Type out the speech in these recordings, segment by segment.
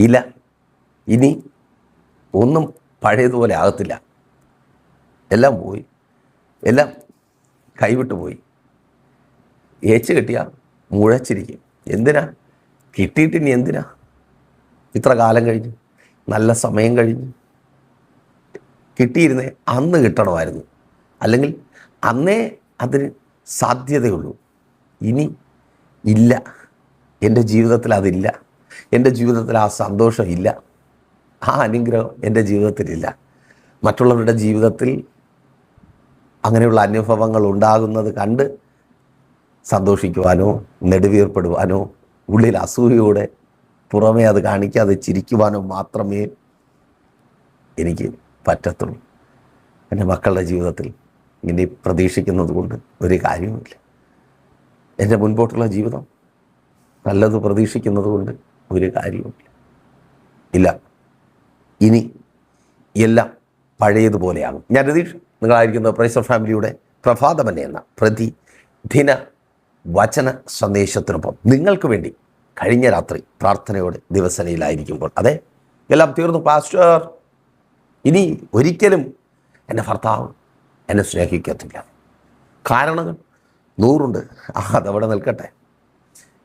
ഇല്ല, ഇനി ഒന്നും പഴയതുപോലെ ആകത്തില്ല. എല്ലാം പോയി, എല്ലാം കൈവിട്ടു പോയി. ഏച്ച് കെട്ടിയാൽ മുഴച്ചിരിക്കും. എന്തിനാ കിട്ടിയിട്ടിനി എന്തിനാ? ഇത്ര കാലം കഴിഞ്ഞു, നല്ല സമയം കഴിഞ്ഞു. കിട്ടിയിരുന്നേ അന്ന് കിട്ടണമായിരുന്നു, അല്ലെങ്കിൽ അന്നേ അതിന് സാധ്യതയുള്ളൂ. ഇനി ഇല്ല, എൻ്റെ ജീവിതത്തിൽ അതില്ല. എൻ്റെ ജീവിതത്തിൽ ആ സന്തോഷം ഇല്ല, ആ അനുഗ്രഹം എൻ്റെ ജീവിതത്തിലില്ല. മറ്റുള്ളവരുടെ ജീവിതത്തിൽ അങ്ങനെയുള്ള അനുഭവങ്ങൾ ഉണ്ടാകുന്നത് കണ്ട് സന്തോഷിക്കുവാനോ നെടുവീർപ്പെടുവാനോ ഉള്ളിൽ അസൂയയോടെ പുറമേ അത് കാണിക്കാതെ ചിരിക്കുവാനോ മാത്രമേ എനിക്ക് പറ്റത്തുള്ളൂ. എൻ്റെ മക്കളുടെ ജീവിതത്തിൽ ഇങ്ങനെ പ്രതീക്ഷിക്കുന്നത് കൊണ്ട് ഒരു കാര്യവുമില്ല. എൻ്റെ മുൻപോട്ടുള്ള ജീവിതം നല്ലത് പ്രതീക്ഷിക്കുന്നത് കൊണ്ട് ഒരു കാര്യവുമില്ല. ഇല്ല, ഇനി എല്ലാം പഴയതുപോലെയാകും. ഞാൻ രതീഷ്, നിങ്ങളായിരിക്കുന്നത് പ്രൈസ് ഓഫ് ഫാമിലിയുടെ പ്രഭാതമന്നെ എന്ന പ്രതിദിന വചന സന്ദേശത്തിനൊപ്പം നിങ്ങൾക്ക് വേണ്ടി കഴിഞ്ഞ രാത്രി പ്രാർത്ഥനയോടെ ദിവസനയിലായിരിക്കുമ്പോൾ, അതെ, എല്ലാം തീർന്നു പാസ്റ്റർ, ഇനി ഒരിക്കലും എൻ്റെ ഭർത്താവ് എന്നെ സ്നേഹിക്കത്തില്ല. കാരണങ്ങൾ 100 അതവിടെ നിൽക്കട്ടെ.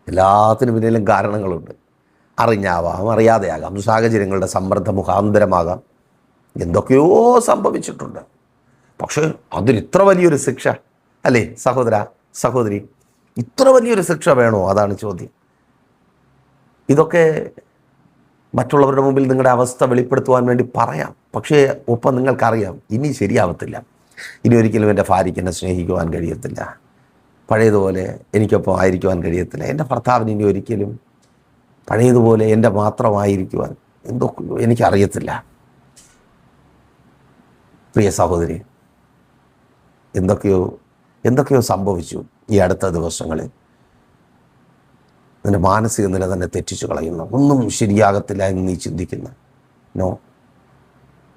എല്ലാത്തിനും പിന്നിലും കാരണങ്ങളുണ്ട്. അറിഞ്ഞാവാം, അറിയാതെയാകാം, സാഹചര്യങ്ങളുടെ സമ്മർദ്ദ മുഖാന്തരമാകാം, എന്തൊക്കെയോ സംഭവിച്ചിട്ടുണ്ട്. പക്ഷേ അതിന് ഇത്ര വലിയൊരു ശിക്ഷ അല്ലേ സഹോദര സഹോദരി? ഇത്ര വലിയൊരു ശിക്ഷ വേണോ? അതാണ് ചോദ്യം. ഇതൊക്കെ മറ്റുള്ളവരുടെ മുമ്പിൽ നിങ്ങളുടെ അവസ്ഥ വെളിപ്പെടുത്തുവാൻ വേണ്ടി പറയാം. പക്ഷേ ഒപ്പം നിങ്ങൾക്കറിയാം, ഇനി ശരിയാവത്തില്ല. ഇനി ഒരിക്കലും എൻ്റെ ഭാര്യയ്ക്ക് എന്നെ സ്നേഹിക്കുവാൻ കഴിയത്തില്ല, പഴയതുപോലെ എനിക്കൊപ്പം ആയിരിക്കുവാൻ കഴിയത്തില്ല, എൻ്റെ ഭർത്താവിന് ഇനി ഒരിക്കലും പഴയതുപോലെ എൻ്റെ മാത്രമായിരിക്കുവാൻ എന്തൊക്കെയോ എനിക്കറിയത്തില്ല. പ്രിയ സഹോദരി, എന്തൊക്കെയോ സംഭവിച്ചു ഈ അടുത്ത ദിവസങ്ങളിൽ. നിൻ്റെ മാനസിക നില തന്നെ തെറ്റിച്ചു കളയുന്നു. ഒന്നും ശരിയാകത്തില്ല എന്ന് നീ ചിന്തിക്കുന്ന നോ,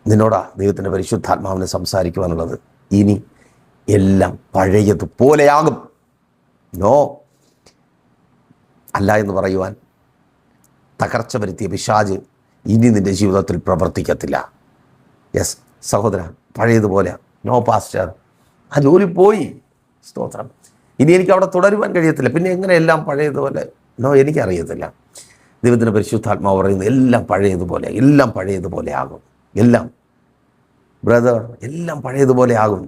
നിന്നോടാ ദൈവത്തിൻ്റെ പരിശുദ്ധാത്മാവിനെ സംസാരിക്കുവാനുള്ളത്. ഇനി എല്ലാം പഴയതുപോലെയാകും. നോ, അല്ല എന്ന് പറയുവാൻ തകർച്ച വരുത്തിയ പിശാച് ഇനി നിൻ്റെ ജീവിതത്തിൽ പ്രവർത്തിക്കത്തില്ല. യെസ് സഹോദര, പഴയതുപോലെ. നോ പാസ്റ്റർ, ആ ജോലി പോയി, സ്തോത്രം, ഇനി എനിക്ക് അവിടെ തുടരുവാൻ കഴിയത്തില്ല, പിന്നെ എങ്ങനെ എല്ലാം പഴയതുപോലെ? നോ, എനിക്കറിയത്തില്ല. ദൈവത്തിൻ്റെ പരിശുദ്ധാത്മാവ് പറയുന്നത് എല്ലാം പഴയതുപോലെ, എല്ലാം പഴയതുപോലെ ആകും. എല്ലാം ബ്രദർ, എല്ലാം പഴയതുപോലെ ആകും.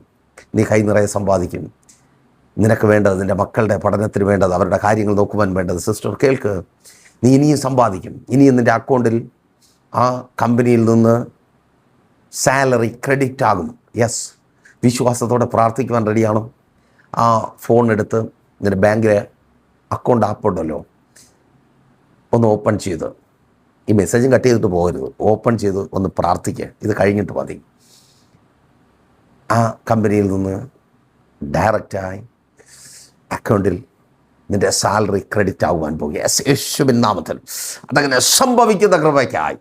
നീ കൈ നിറയെ സമ്പാദിക്കും. നിനക്ക് വേണ്ടത്, നിൻ്റെ മക്കളുടെ പഠനത്തിന് വേണ്ടത്, അവരുടെ കാര്യങ്ങൾ നോക്കുവാൻ വേണ്ടത്. സിസ്റ്റർ കേൾക്ക്, നീ ഇനിയും സമ്പാദിക്കും. ഇനിയും നിൻ്റെ അക്കൗണ്ടിൽ ആ കമ്പനിയിൽ നിന്ന് സാലറി ക്രെഡിറ്റ് ആകും. യെസ്, വിശ്വാസത്തോടെ പ്രാർത്ഥിക്കുവാൻ റെഡിയാണോ? ആ ഫോൺ എടുത്ത് നിൻ്റെ ബാങ്കിലെ അക്കൗണ്ട് ആപ്പ് ഉണ്ടല്ലോ, ഒന്ന് ഓപ്പൺ ചെയ്ത്, ഈ മെസ്സേജും കട്ട് ചെയ്തിട്ട് പോകരുത്, ഓപ്പൺ ചെയ്ത് ഒന്ന് പ്രാർത്ഥിക്കുക. ഇത് കഴിഞ്ഞിട്ട് മതി. ആ കമ്പനിയിൽ നിന്ന് ഡയറക്റ്റായി അക്കൗണ്ടിൽ നിൻ്റെ സാലറി ക്രെഡിറ്റ് ആകുവാൻ പോകുക. യേശുവിൻ നാമത്തിൽ അതങ്ങനെ സംഭവിക്കുന്ന കൃപയ്ക്കായി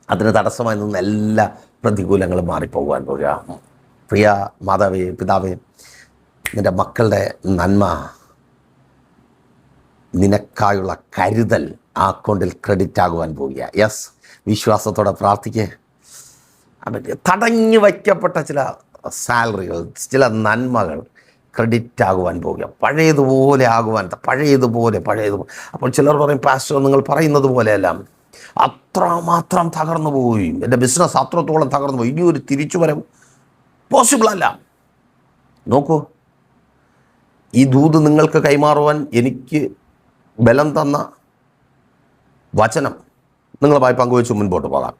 അതിന് തടസ്സമായി നിന്ന് എല്ലാ പ്രതികൂലങ്ങളും മാറിപ്പോകുവാൻ പോകുക. പ്രിയ മാതാവേ, പിതാവേ, നിൻ്റെ മക്കളുടെ നന്മ, നിനക്കായുള്ള കരുതൽ ആ അക്കൗണ്ടിൽ ക്രെഡിറ്റ് ആകുവാൻ പോകുക. യെസ്, വിശ്വാസത്തോടെ പ്രാർത്ഥിക്കുക. തടഞ്ഞു വയ്ക്കപ്പെട്ട ചില സാലറികൾ, ചില നന്മകൾ ക്രെഡിറ്റ് ആകുവാൻ പോകുക. പഴയതുപോലെ ആകുവാൻ, പഴയതുപോലെ. അപ്പോൾ ചിലർ പറയും, പാസ്റ്റർ നിങ്ങൾ പറയുന്നത് പോലെയല്ല, അത്രമാത്രം തകർന്നു പോയി, എൻ്റെ ബിസിനസ് അത്രത്തോളം തകർന്നു പോയി, ഇനി ഒരു തിരിച്ചുവരവ് പോസിബിളല്ല. നോക്കൂ, ഈ ദൂത് നിങ്ങൾക്ക് കൈമാറുവാൻ എനിക്ക് ബലം തന്ന വചനം നിങ്ങളുമായി പങ്കുവെച്ച് മുൻപോട്ട് പോകാം.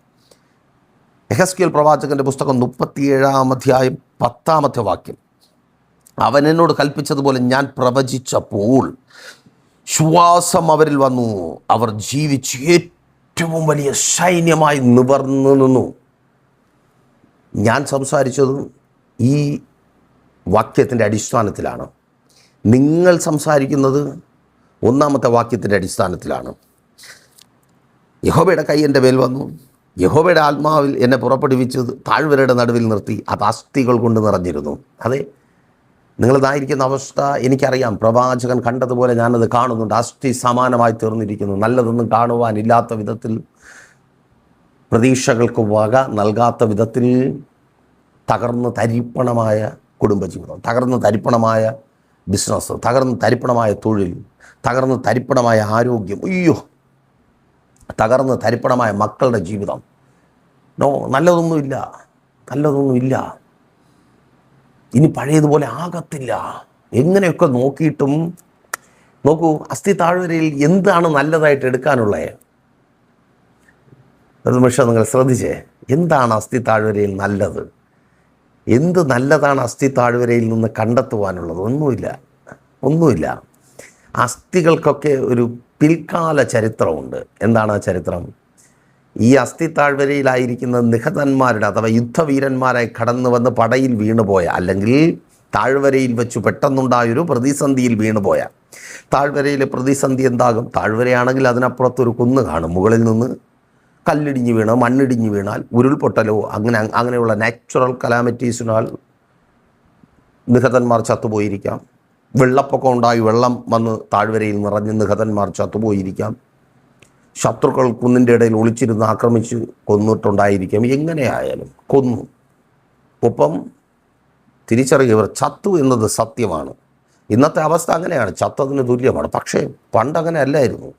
യെഹെസ്കേൽ പ്രവാചകൻ്റെ പുസ്തകം 37-ാം അധ്യായം 10-ാമത്തെ വാക്യം. അവൻ എന്നോട് കൽപ്പിച്ചതുപോലെ ഞാൻ പ്രവചിച്ചപ്പോൾ ശ്വാസം അവരിൽ വന്നു, അവർ ജീവിച്ച് ഏറ്റവും വലിയ സൈന്യമായി നിവർന്നു നിന്നു. ഞാൻ സംസാരിച്ചത് ഈ വാക്യത്തിൻ്റെ അടിസ്ഥാനത്തിലാണ്. നിങ്ങൾ സംസാരിക്കുന്നത് 1-ാമത്തെ വാക്യത്തിൻ്റെ അടിസ്ഥാനത്തിലാണ്. യഹോവയുടെ കൈ എൻ്റെ മേൽ വന്നു, യഹോവയുടെ ആത്മാവിൽ എന്നെ പുറപ്പെടുവിച്ചത് താഴ്വരയുടെ നടുവിൽ നിർത്തി, അത് അസ്ഥികൾ കൊണ്ട് നിറഞ്ഞിരുന്നു. അതെ, നിങ്ങളതായിരിക്കുന്ന അവസ്ഥ എനിക്കറിയാം. പ്രവാചകൻ കണ്ടതുപോലെ ഞാനത് കാണുന്നുണ്ട്. അസ്ഥി സമാനമായി തീർന്നിരിക്കുന്നു. നല്ലതൊന്നും കാണുവാനില്ലാത്ത വിധത്തിൽ, പ്രതീക്ഷകൾക്ക് വക നൽകാത്ത വിധത്തിൽ തകർന്ന് തരിപ്പണമായ കുടുംബജീവിതം, തകർന്ന് തരിപ്പണമായ ബിസിനസ്, തകർന്ന് തരിപ്പണമായ തൊഴിൽ, തകർന്ന് തരിപ്പണമായ ആരോഗ്യം, തകർന്ന് തരിപ്പണമായ മക്കളുടെ ജീവിതം. നല്ലതൊന്നുമില്ല. ഇനി പഴയതുപോലെ ആകത്തില്ല. എങ്ങനെയൊക്കെ നോക്കിയിട്ടും നോക്കൂ, അസ്ഥി താഴ്വരയിൽ എന്താണ് നല്ലതായിട്ട് എടുക്കാനുള്ളത്? ഒരു നിമിഷം നിങ്ങൾ ശ്രദ്ധിച്ചേ. എന്താണ് അസ്ഥി താഴ്വരയിൽ നല്ലത്? എന്ത് നല്ലതാണ് അസ്ഥി താഴ്വരയിൽ നിന്ന് കണ്ടെത്തുവാനുള്ളത്? ഒന്നുമില്ല. അസ്ഥികൾക്കൊക്കെ ഒരു പിൽക്കാല ചരിത്രമുണ്ട്. എന്താണ് ആ ചരിത്രം? ഈ അസ്ഥി താഴ്വരയിലായിരിക്കുന്ന നിഹതന്മാരുടെ അഥവാ യുദ്ധവീരന്മാരായി കടന്നു വന്ന് പടയിൽ വീണുപോയ, അല്ലെങ്കിൽ താഴ്വരയിൽ വെച്ച് പെട്ടെന്നുണ്ടായൊരു പ്രതിസന്ധിയിൽ വീണുപോയ, താഴ്വരയിലെ പ്രതിസന്ധി എന്താകും? താഴ്വരയാണെങ്കിൽ അതിനപ്പുറത്തൊരു കുന്ന് കാണും. മുകളിൽ നിന്ന് കല്ലിടിഞ്ഞ് വീണോ മണ്ണിടിഞ്ഞ് വീണാൽ, ഉരുൾപൊട്ടലോ അങ്ങനെയുള്ള നാച്ചുറൽ കലാമിറ്റീസിനാൽ നിഹതന്മാർ ചത്തുപോയിരിക്കാം. വെള്ളപ്പൊക്കം ഉണ്ടായി വെള്ളം വന്ന് താഴ്വരയിൽ നിറഞ്ഞ് നിഹതന്മാർ ചത്തുപോയിരിക്കാം. ശത്രുക്കൾ കുന്നിൻ്റെ ഇടയിൽ ഒളിച്ചിരുന്ന് ആക്രമിച്ച് കൊന്നിട്ടുണ്ടായിരിക്കാം. എങ്ങനെയായാലും കൊന്നു. ഒപ്പം തിരിച്ചറിയവർ ചത്തു എന്നത് സത്യമാണ്. ഇന്നത്തെ അവസ്ഥ അങ്ങനെയാണ്, ചത്തതിന് തുല്യമാണ്. പക്ഷേ പണ്ടങ്ങനെ അല്ലായിരുന്നു.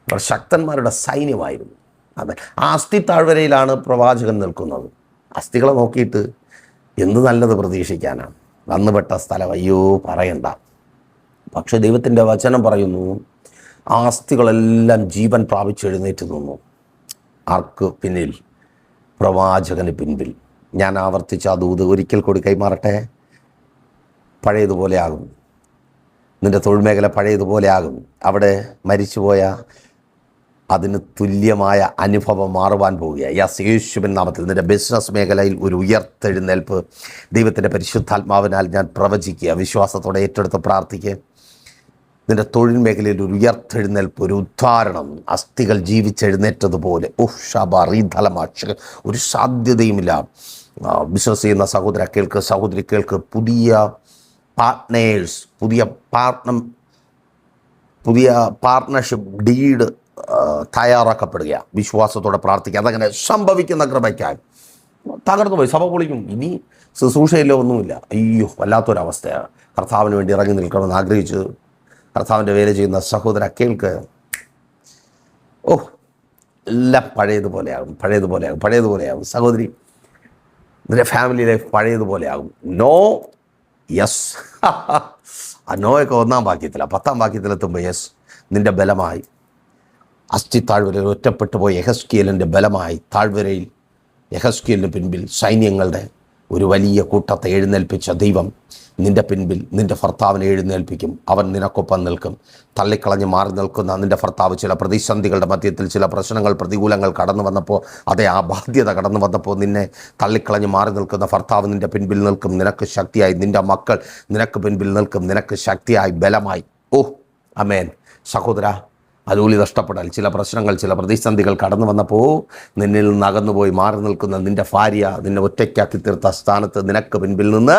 ഇവർ ശക്തന്മാരുടെ സൈന്യമായിരുന്നു. ആ അസ്ഥി താഴ്വരയിലാണ് പ്രവാചകൻ നിൽക്കുന്നത്. അസ്ഥികളെ നോക്കിയിട്ട് എന്ത് നല്ലത് പ്രതീക്ഷിക്കാനാണ്? വന്നുപെട്ട സ്ഥലം അയ്യോ പറയണ്ട. പക്ഷെ ദൈവത്തിൻ്റെ വചനം പറയുന്നു, ആ അസ്ഥികളെല്ലാം ജീവൻ പ്രാപിച്ചെഴുന്നേറ്റ് നിന്നു. ആർക്ക് പിന്നിൽ? പ്രവാചകന് പിൻപിൽ. ഞാൻ ആവർത്തിച്ച ആ ദൂത് ഒരിക്കൽ കൂടി കൈമാറട്ടെ. പഴയതുപോലെ ആകും. നിൻ്റെ തൊഴിൽ മേഖല പഴയതുപോലെ ആകും. അവിടെ മരിച്ചുപോയ അതിന് തുല്യമായ അനുഭവം മാറുവാൻ പോവുകയാണ്. യേശുവിൻ നാമത്തിൽ നിൻ്റെ ബിസിനസ് മേഖലയിൽ ഒരു ഉയർത്തെഴുന്നേൽപ്പ് ദൈവത്തിൻ്റെ പരിശുദ്ധാത്മാവിനാൽ ഞാൻ പ്രവചിക്കുക. വിശ്വാസത്തോടെ ഏറ്റെടുത്ത് പ്രാർത്ഥിക്കുക. നിൻ്റെ തൊഴിൽ മേഖലയിൽ ഒരു ഉയർത്തെഴുന്നേൽപ്പ്, ഒരു ഉദ്ധാരണം, അസ്ഥികൾ ജീവിച്ചെഴുന്നേറ്റതുപോലെ. ഒരു സാധ്യതയുമില്ല. ബിസിനസ് ചെയ്യുന്ന സഹോദര കേൾക്ക്, സഹോദരി കേൾക്ക്. പുതിയ പാർട്ട്നേഴ്സ്, പുതിയ പാർട്ട്ണർഷിപ്പ് ഡീഡ് തയ്യാറാക്കപ്പെടുക. വിശ്വാസത്തോടെ പ്രാർത്ഥിക്കുക. അതങ്ങനെ സംഭവിക്കുന്ന കൃപയ്ക്കായി. തകർന്നു പോയി, സഭ പൊളിക്കും, ഇനി ശുശ്രൂഷയില്ലോ ഒന്നുമില്ല. അയ്യോ, വല്ലാത്തൊരവസ്ഥയാണ്. കർത്താവിന് വേണ്ടി ഇറങ്ങി നിൽക്കണമെന്ന് ആഗ്രഹിച്ച് കർത്താവിൻ്റെ വേല ചെയ്യുന്ന സഹോദര കേൾക്ക്. എല്ലാം പഴയതുപോലെയാകും. സഹോദരി, നിന്റെ ഫാമിലി ലൈഫ് പഴയതുപോലെയാകും. യെസ്. ആ നോയൊക്കെ 1-ാം വാക്യത്തിലാണ്. 10-ാം വാക്യത്തിലെത്തുമ്പോൾ യെസ്, നിൻ്റെ ബലമായി അസ്ഥി താഴ്വരയിൽ ഒറ്റപ്പെട്ടു പോയ യെഹെസ്കേലിൻ്റെ ബലമായി താഴ്വരയിൽ യെഹെസ്കേലിന് പിൻപിൽ സൈന്യങ്ങളുടെ ഒരു വലിയ കൂട്ടത്തെ എഴുന്നേൽപ്പിച്ച ദൈവം നിൻ്റെ പിൻപിൽ നിൻ്റെ ഭർത്താവിനെ എഴുന്നേൽപ്പിക്കും. അവൻ നിനക്കൊപ്പം നിൽക്കും. തള്ളിക്കളഞ്ഞ് മാറി നിൽക്കുന്ന നിൻ്റെ ഭർത്താവ് ചില പ്രതിസന്ധികളുടെ മധ്യത്തിൽ, ചില പ്രശ്നങ്ങൾ, പ്രതികൂലങ്ങൾ കടന്നു വന്നപ്പോൾ, ആ ബാധ്യത കടന്നു വന്നപ്പോൾ നിന്നെ തള്ളിക്കളഞ്ഞ് മാറി നിൽക്കുന്ന ഭർത്താവ് നിൻ്റെ പിൻപിൽ നിൽക്കും. നിനക്ക് ശക്തിയായി. നിൻ്റെ മക്കൾ നിനക്ക് പിൻപിൽ നിൽക്കും. നിനക്ക് ശക്തിയായി, ബലമായി. ആമേൻ. സഹോദര, ജോലി നഷ്ടപ്പെടാൻ ചില പ്രശ്നങ്ങൾ, ചില പ്രതിസന്ധികൾ കടന്നു വന്നപ്പോൾ നിന്നിൽ നിന്ന് അകന്നുപോയി മാറി നിൽക്കുന്ന നിൻ്റെ ഭാര്യ നിന്നെ ഒറ്റയ്ക്കാക്കി തീർത്ത സ്ഥാനത്ത് നിനക്ക് പിൻപിൽ നിന്ന്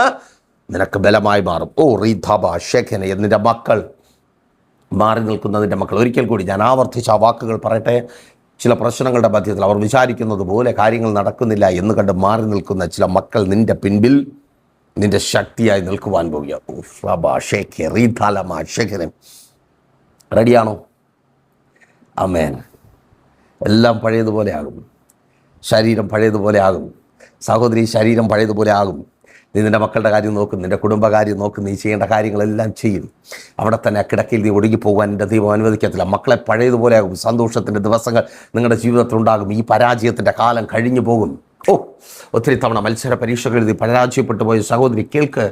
നിനക്ക് ബലമായി മാറും. ഷെഖനെ നിൻ്റെ മക്കൾ മാറി നിൽക്കുന്നതിൻ്റെ മക്കൾ. ഒരിക്കൽ കൂടി ഞാൻ ആവർത്തിച്ച് ആ വാക്കുകൾ പറയട്ടെ. ചില പ്രശ്നങ്ങളുടെ മധ്യത്തിൽ അവർ വിചാരിക്കുന്നത് പോലെ കാര്യങ്ങൾ നടക്കുന്നില്ല എന്ന് കണ്ട് മാറി നിൽക്കുന്ന ചില മക്കൾ നിൻ്റെ പിൻപിൽ നിൻ്റെ ശക്തിയായി നിൽക്കുവാൻ പോകുക. ഷെഖനെ റെഡിയാണോ? ആമേൻ. എല്ലാം പഴയതുപോലെ ആകും. ശരീരം പഴയതുപോലെ ആകും. സഹോദരി, ശരീരം പഴയതുപോലെ ആകും. നീ നിൻ്റെ മക്കളുടെ കാര്യം നോക്കും, നിൻ്റെ കുടുംബകാര്യം നോക്കും. നീ ചെയ്യേണ്ട കാര്യങ്ങളെല്ലാം ചെയ്യും. അവിടെ തന്നെ കിടക്കയിൽ നീ ഒഴുകിപ്പോകാൻ എൻ്റെ ദൈവം അനുവദിക്കത്തില്ല. മക്കളെ പഴയതുപോലെ ആകും. സന്തോഷത്തിൻ്റെ ദിവസങ്ങൾ നിങ്ങളുടെ ജീവിതത്തിലുണ്ടാകും. ഈ പരാജയത്തിൻ്റെ കാലം കഴിഞ്ഞു പോകും. ഒത്തിരി തവണ മത്സര പരീക്ഷകൾ എഴുതി പരാജയപ്പെട്ടു പോയ സഹോദരി കേൾക്ക്,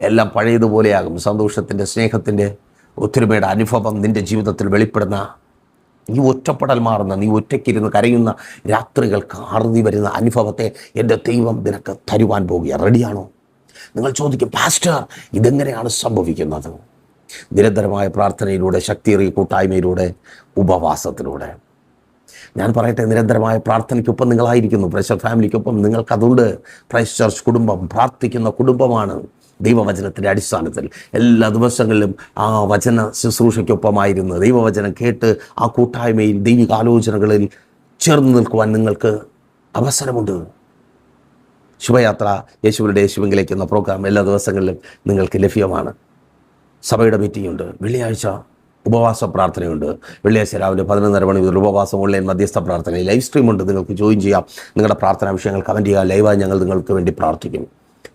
എല്ലാം പഴയതുപോലെയാകും. സന്തോഷത്തിൻ്റെ, സ്നേഹത്തിൻ്റെ, ഒത്തൊരുമയുടെ അനുഭവം നിൻ്റെ ജീവിതത്തിൽ വെളിപ്പെടുന്ന, നീ ഒറ്റപ്പെടൽ മാറുന്ന, നീ ഒറ്റയ്ക്കിരുന്ന് കരയുന്ന രാത്രികൾക്ക് അറുതി വരുന്ന അനുഭവത്തെ എൻ്റെ ദൈവം നിനക്ക് തരുവാൻ പോകുക. റെഡിയാണോ? നിങ്ങൾ ചോദിക്കും, പാസ്റ്റർ ഇതെങ്ങനെയാണ് സംഭവിക്കുന്നത്? നിരന്തരമായ പ്രാർത്ഥനയിലൂടെ, ശക്തിയേറിയ കൂട്ടായ്മയിലൂടെ, ഉപവാസത്തിലൂടെ. ഞാൻ പറയട്ടെ, നിരന്തരമായ പ്രാർത്ഥനയ്ക്കൊപ്പം നിങ്ങളായിരിക്കുന്നു. പ്രൈസ് ഫാമിലിക്കൊപ്പം നിങ്ങൾക്കതുണ്ട്. പ്രൈസ് ചർച്ച് കുടുംബം പ്രാർത്ഥിക്കുന്ന കുടുംബമാണ്. ദൈവവചനത്തിൻ്റെ അടിസ്ഥാനത്തിൽ എല്ലാ ദിവസങ്ങളിലും ആ വചന ശുശ്രൂഷയ്ക്കൊപ്പമായിരുന്നു ദൈവവചനം കേട്ട് ആ കൂട്ടായ്മയിൽ ദൈവിക ആലോചനകളിൽ ചേർന്ന് നിൽക്കുവാൻ നിങ്ങൾക്ക് അവസരമുണ്ട്. ശുഭയാത്ര യേശുവിൻ്റെ യേശുവിലേക്ക് എന്ന പ്രോഗ്രാം എല്ലാ ദിവസങ്ങളിലും നിങ്ങൾക്ക് ലഭ്യമാണ്. സഭയുടെ മീറ്റിംഗ് ഉണ്ട്. വെള്ളിയാഴ്ച ഉപവാസ പ്രാർത്ഥനയുണ്ട്. വെള്ളിയാഴ്ച രാവിലെ 11:30 മണി മുതൽ ഉപവാസം ഓൺലൈൻ മധ്യസ്ഥ പ്രാർത്ഥന ലൈവ് സ്ട്രീമുണ്ട്. നിങ്ങൾക്ക് ജോയിൻ ചെയ്യാം. നിങ്ങളുടെ പ്രാർത്ഥനാ വിഷയങ്ങൾ കമൻറ്റ് ചെയ്യുക. ലൈവായി ഞങ്ങൾ നിങ്ങൾക്ക് വേണ്ടി പ്രാർത്ഥിക്കും.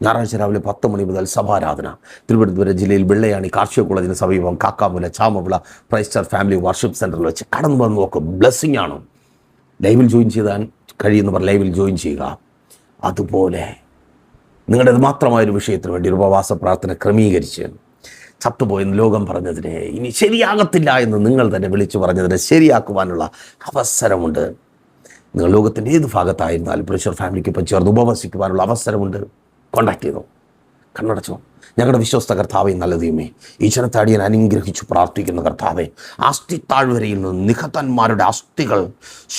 ഞായറാഴ്ച രാവിലെ 10 മണി മുതൽ സഭാരാധന. തിരുവനന്തപുരം ജില്ലയിൽ വെള്ളയാണി കാർഷിക കോളേജിന് സമീപം Kakkamoola Chamavila Christ family worship സെൻറ്ററിൽ വെച്ച് കടന്നു വന്ന് നോക്ക്. ബ്ലെസ്സിങ് ആണ്. ലൈവിൽ ജോയിൻ ചെയ്താൽ കഴിയുന്നവർ ലൈവിൽ ജോയിൻ ചെയ്യുക. അതുപോലെ നിങ്ങളുടേത് മാത്രമായൊരു വിഷയത്തിന് വേണ്ടി ഒരു ഉപവാസ പ്രാർത്ഥന ക്രമീകരിച്ച് ചത്തുപോയെന്ന് ലോകം പറഞ്ഞതിനെ ഇനി ശരിയാകത്തില്ല എന്ന് നിങ്ങൾ തന്നെ വിളിച്ചു പറഞ്ഞതിനെ ശരിയാക്കുവാനുള്ള അവസരമുണ്ട്. നിങ്ങൾ ലോകത്തിൻ്റെ ഏത് ഭാഗത്തായിരുന്നാലും പ്രേക്ഷർ ഫാമിലിക്കൊപ്പം ചേർന്ന് ഉപവസിക്കുവാനുള്ള അവസരമുണ്ട്. കോൺടാക്ട് ചെയ്തോ, കണ്ണടച്ചോ. ഞങ്ങളുടെ വിശ്വസ്ത കർത്താവേ, നല്ല ദൈവമേ, ഈ ജനത്തെ അടിയൻ അനുഗ്രഹിച്ചു പ്രാർത്ഥിക്കുന്ന കർത്താവേ, അസ്ഥി താഴ്വരയിൽ നിന്ന് നിഹതന്മാരുടെ അസ്ഥികൾ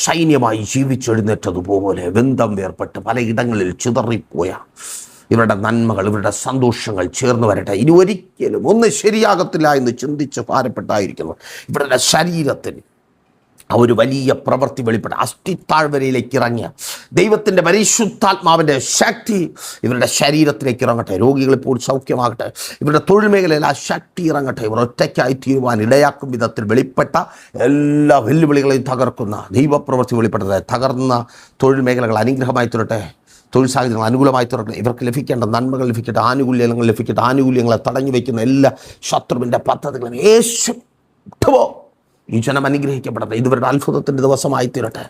സൈന്യമായി ജീവിച്ചെഴുന്നേറ്റതുപോലെ വെന്തം വേർപ്പെട്ട് പലയിടങ്ങളിൽ ചിതറിപ്പോയ ഇവരുടെ നന്മകൾ, ഇവരുടെ സന്തോഷങ്ങൾ ചേർന്ന് വരട്ടെ. ഇനി ഒരിക്കലും ഒന്നും ശരിയാകത്തില്ല എന്ന് ചിന്തിച്ച് ഭാരപ്പെട്ടായിരിക്കുന്നു ഇവരുടെ ശരീരത്തിൽ ആ ഒരു വലിയ പ്രവൃത്തി വെളിപ്പെട്ട അസ്ഥിത്താഴ്വരയിലേക്ക് ഇറങ്ങിയ ദൈവത്തിൻ്റെ പരിശുദ്ധാത്മാവിൻ്റെ ശക്തി ഇവരുടെ ശരീരത്തിലേക്ക് ഇറങ്ങട്ടെ. രോഗികളിപ്പോൾ സൗഖ്യമാകട്ടെ. ഇവരുടെ തൊഴിൽ മേഖലയിൽ ആ ശക്തി ഇറങ്ങട്ടെ. ഇവർ ഒറ്റയ്ക്കായി തീരുവാൻ ഇടയാക്കും വിധത്തിൽ വെളിപ്പെട്ട എല്ലാ വെല്ലുവിളികളെയും തകർക്കുന്ന ദൈവപ്രവൃത്തി വെളിപ്പെട്ടത്. തകർന്ന തൊഴിൽ മേഖലകൾ അനുഗ്രഹമായി തീരട്ടെ. തൊഴിൽ സാഹചര്യങ്ങൾ അനുകൂലമായി തീരട്ടെ. ഇവർക്ക് ലഭിക്കേണ്ട നന്മകൾ ലഭിക്കട്ടെ, ആനുകൂല്യങ്ങൾ ലഭിക്കട്ടെ. ആനുകൂല്യങ്ങളെ തടഞ്ഞു വയ്ക്കുന്ന എല്ലാ ശത്രുവിൻ്റെ പദ്ധതികളും യേശു ഈ ജനം അനുഗ്രഹിക്കപ്പെടട്ടെ. ഇതുവരുടെ അത്ഭുതത്തിൻ്റെ ദിവസമായി തീരട്ടെ.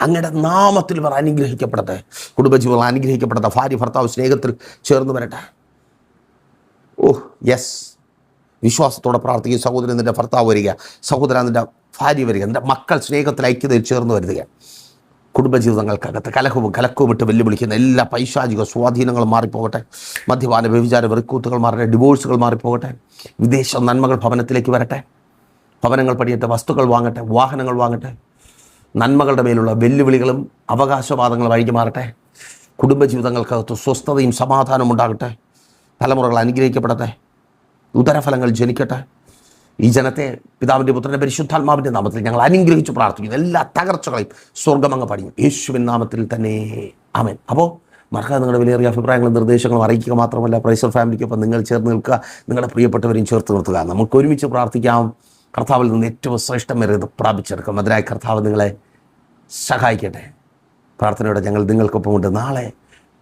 അങ്ങയുടെ നാമത്തിൽ ഇവർ അനുഗ്രഹിക്കപ്പെടട്ടെ. കുടുംബജീവിതങ്ങൾ അനുഗ്രഹിക്കപ്പെടട്ടെ. ഭാര്യ ഭർത്താവ് സ്നേഹത്തിൽ ചേർന്ന് വരട്ടെ. യെസ്, വിശ്വാസത്തോടെ പ്രാർത്ഥിക്കുക. സഹോദരൻ നിൻ്റെ ഭർത്താവ് വരിക, സഹോദരൻ നിൻ്റെ ഭാര്യ വരിക, നിൻ്റെ മക്കൾ സ്നേഹത്തിൽ ഐക്യതയിൽ ചേർന്ന് വരിക. കുടുംബജീവിതങ്ങൾക്കകത്ത് കലക്കവും ഇട്ട് വെല്ലുവിളിക്കുന്ന എല്ലാ പൈശാചിക സ്വാധീനങ്ങളും മാറിപ്പോകട്ടെ. മദ്യപാന വ്യഭിചാര വെറുക്കൂത്തുകൾ മാറട്ടെ. ഡിവോഴ്സുകൾ മാറിപ്പോകട്ടെ. വിദേശ നന്മകൾ ഭവനത്തിലേക്ക് വരട്ടെ. ഭവനങ്ങൾ പണിയട്ടെ. വസ്തുക്കൾ വാങ്ങട്ടെ. വാഹനങ്ങൾ വാങ്ങട്ടെ. നന്മകളുടെ മേലുള്ള വെല്ലുവിളികളും അവകാശവാദങ്ങളും അഴിഞ്ഞു മാറട്ടെ. കുടുംബജീവിതങ്ങൾക്കകത്ത് സ്വസ്ഥതയും സമാധാനവും ഉണ്ടാകട്ടെ. തലമുറകൾ അനുഗ്രഹിക്കപ്പെടട്ടെ. ഉദരഫലങ്ങൾ ജനിക്കട്ടെ. ഈ ജനത്തെ പിതാവിൻ്റെ പുത്രൻ്റെ പരിശുദ്ധാത്മാവിൻ്റെ നാമത്തിൽ ഞങ്ങൾ അനുഗ്രഹിച്ച് പ്രാർത്ഥിക്കുന്നു. എല്ലാ തകർച്ചകളെയും സ്വർഗ്ഗമങ്ങ് പണിയും യേശുവിൻ നാമത്തിൽ തന്നെ. ആമേൻ. അപ്പോൾ മറക്കാതെ നിങ്ങളുടെ വിലയേറിയ അഭിപ്രായങ്ങളും നിർദ്ദേശങ്ങളും അറിയിക്കുക മാത്രമല്ല, പ്രേക്ഷർ ഫാമിലിക്കൊപ്പം നിങ്ങൾ ചേർന്ന് നിൽക്കുക. നിങ്ങളുടെ പ്രിയപ്പെട്ടവരെയും ചേർത്ത് നിർത്തുക. നമുക്ക് ഒരുമിച്ച് പ്രാർത്ഥിക്കാം. കർത്താവിൽ നിന്ന് ഏറ്റവും ശ്രേഷ്ഠമേറിയത് പ്രാപിച്ചെടുക്കാം. അതിനായി കർത്താവ് നിങ്ങളെ സഹായിക്കട്ടെ. പ്രാർത്ഥനയോടെ ഞങ്ങൾ നിങ്ങൾക്കൊപ്പമുണ്ട്. നാളെ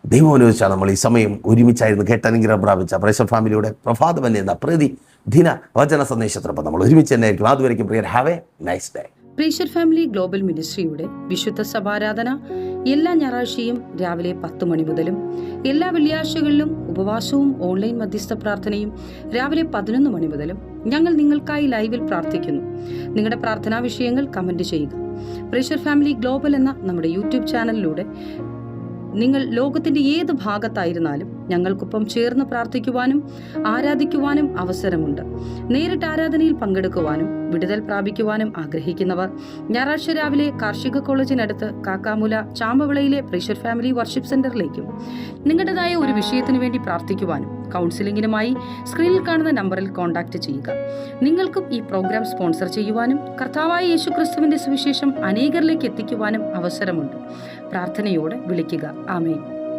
ദൈവം അനുവദിച്ചാൽ നമ്മൾ ഈ സമയം ഒരുമിച്ചായിരുന്നു കേട്ടനുഗ്രഹം പ്രാപിച്ച പ്രേക്ഷർ ഫാമിലിയുടെ പ്രഭാതം എന്ന പ്രതിദിന വചന സന്ദേശത്തിനൊപ്പം നമ്മൾ ഒരുമിച്ച് തന്നെ ആയിരിക്കും. അതുവരെയ്ക്കും പ്രിയർ, ഹാവ് എ നൈസ് ഡേ. പ്രേക്ഷർ ഫാമിലി ഗ്ലോബൽ മിനിസ്ട്രിയുടെ വിശുദ്ധ സഭാരാധന എല്ലാ ഞായറാഴ്ചയും രാവിലെ 10 മണി മുതലും എല്ലാ വെള്ളിയാഴ്ചകളിലും ഉപവാസവും ഓൺലൈൻ മധ്യസ്ഥ പ്രാർത്ഥനയും രാവിലെ 11 മണി മുതലും ഞങ്ങൾ നിങ്ങൾക്കായി ലൈവിൽ പ്രാർത്ഥിക്കുന്നു. നിങ്ങളുടെ പ്രാർത്ഥനാ വിഷയങ്ങൾ കമന്റ് ചെയ്യുക. പ്രേക്ഷർ ഫാമിലി ഗ്ലോബൽ എന്ന നമ്മുടെ യൂട്യൂബ് ചാനലിലൂടെ നിങ്ങൾ ലോകത്തിന്റെ ഏത് ഭാഗത്തായിരുന്നാലും ഞങ്ങൾക്കൊപ്പം ചേർന്ന് പ്രാർത്ഥിക്കുവാനും ആരാധിക്കുവാനും അവസരമുണ്ട്. നേരിട്ട് ആരാധനയിൽ പങ്കെടുക്കുവാനും വിടുതൽ പ്രാപിക്കുവാനും ആഗ്രഹിക്കുന്നവർ ഞായറാഴ്ച രാവിലെ കാർഷിക കോളേജിനടുത്ത് കാക്കാമുല ചാമവിളയിലെ പ്രേക്ഷർ ഫാമിലി വർഷിപ്പ് സെന്ററിലേക്കും നിങ്ങളുടേതായ ഒരു വിഷയത്തിനു വേണ്ടി പ്രാർത്ഥിക്കുവാനും കൗൺസിലിംഗിനുമായി സ്ക്രീനിൽ കാണുന്ന നമ്പറിൽ കോൺടാക്ട് ചെയ്യുക. നിങ്ങൾക്കും ഈ പ്രോഗ്രാം സ്പോൺസർ ചെയ്യുവാനും കർത്താവായ യേശുക്രിസ്തുവിന്റെ സുവിശേഷം അനേകരിലേക്ക് എത്തിക്കുവാനും അവസരമുണ്ട്. പ്രാർത്ഥനയോടെ വിളിക്കുക. ആമേൻ.